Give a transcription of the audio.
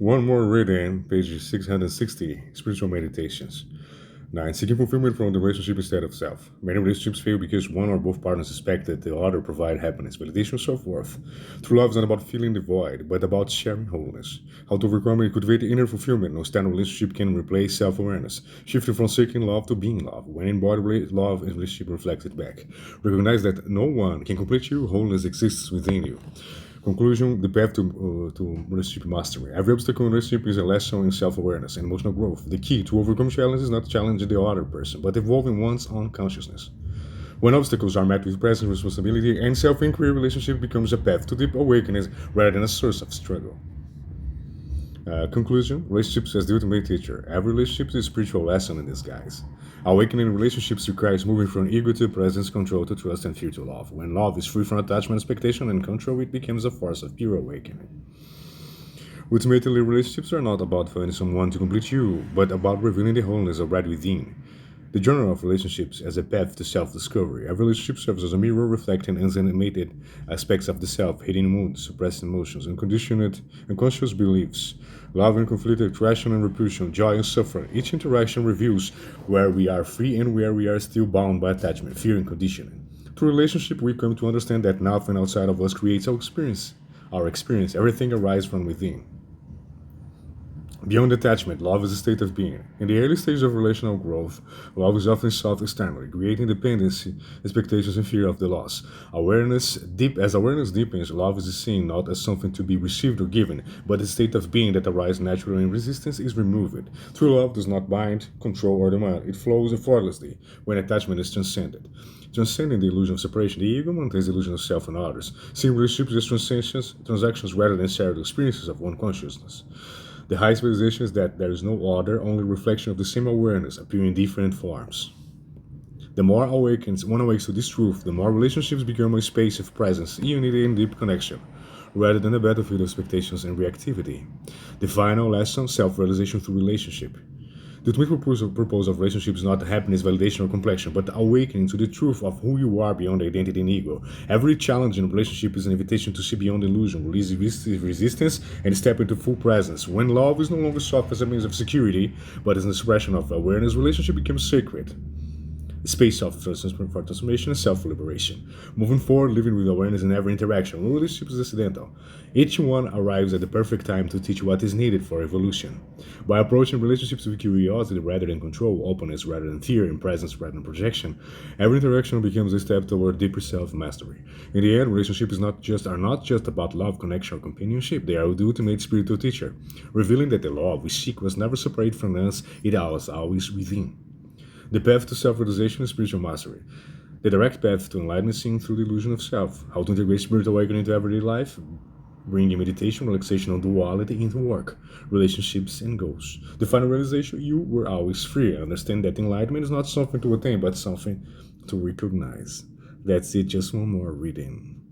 One more reading, page 660, Spiritual Meditations. 9. Seeking fulfillment from the relationship instead of self. Many relationships fail because one or both partners expect that the other provide happiness, validation, self-worth. True love is not about filling the void, but about sharing wholeness. How to overcome and cultivate inner fulfillment. No standard relationship can replace self-awareness. Shifting from seeking love to being love. When embodied love in relationship reflects it back. Recognize that no one can complete you. Wholeness exists within you. Conclusion, the path to relationship mastery. Every obstacle in relationship is a lesson in self-awareness and emotional growth. The key to overcome challenges is not challenging the other person, but evolving one's own consciousness. When obstacles are met with presence, responsibility, and self-inquiry, relationship becomes a path to deep awakening rather than a source of struggle. Conclusion, relationships as the ultimate teacher. Every relationship is a spiritual lesson in disguise. Awakening relationships requires moving from ego to presence, control to trust, and fear to love. When love is free from attachment, expectation, and control, it becomes a force of pure awakening. Ultimately, relationships are not about finding someone to complete you, but about revealing the wholeness already within. The journey of relationships as a path to self-discovery. Every relationship serves as a mirror reflecting unanimated aspects of the self, hidden moods, suppressed emotions, unconditioned, unconscious beliefs, love and conflict, attraction and repulsion, joy and suffering. Each interaction reveals where we are free and where we are still bound by attachment, fear, and conditioning. Through relationship, we come to understand that nothing outside of us creates our experience. Everything arises from within. Beyond attachment, love is a state of being. In the early stages of relational growth, love is often sought externally, creating dependency, expectations, and fear of the loss. As awareness deepens, love is seen not as something to be received or given, but a state of being that arises naturally and resistance is removed. True love does not bind, control, or demand. It flows effortlessly when attachment is transcended. Transcending the illusion of separation, the ego maintains the illusion of self and others, seeing relationships as transactions rather than shared experiences of one consciousness. The highest realization is that there is no other, only reflection of the same awareness appearing in different forms. The more one awakes to this truth, the more relationships become a space of presence, unity, and deep connection, rather than a battlefield of expectations and reactivity. The final lesson, self-realization through relationship. The ultimate purpose of relationship is not happiness, validation, or completion, but awakening to the truth of who you are beyond identity and ego. Every challenge in a relationship is an invitation to see beyond illusion, release resistance, and step into full presence. When love is no longer sought as a means of security, but as an expression of awareness, relationship becomes sacred. Space of transformation and self-liberation. Moving forward, living with awareness in every interaction. No relationship is accidental. Each one arrives at the perfect time to teach what is needed for evolution. By approaching relationships with curiosity rather than control, openness rather than fear, and presence rather than projection, every interaction becomes a step toward deeper self-mastery. In the end, relationships are not just about love, connection, or companionship. They are the ultimate spiritual teacher, revealing that the love we seek was never separate from us, it was always within. The path to self-realization and spiritual mastery. The direct path to enlightenment seen through the illusion of self. How to integrate spiritual awakening into everyday life, bringing meditation, relaxation, and duality into work, relationships, and goals. The final realization, you were always free. Understand that enlightenment is not something to attain, but something to recognize. That's it, just one more reading.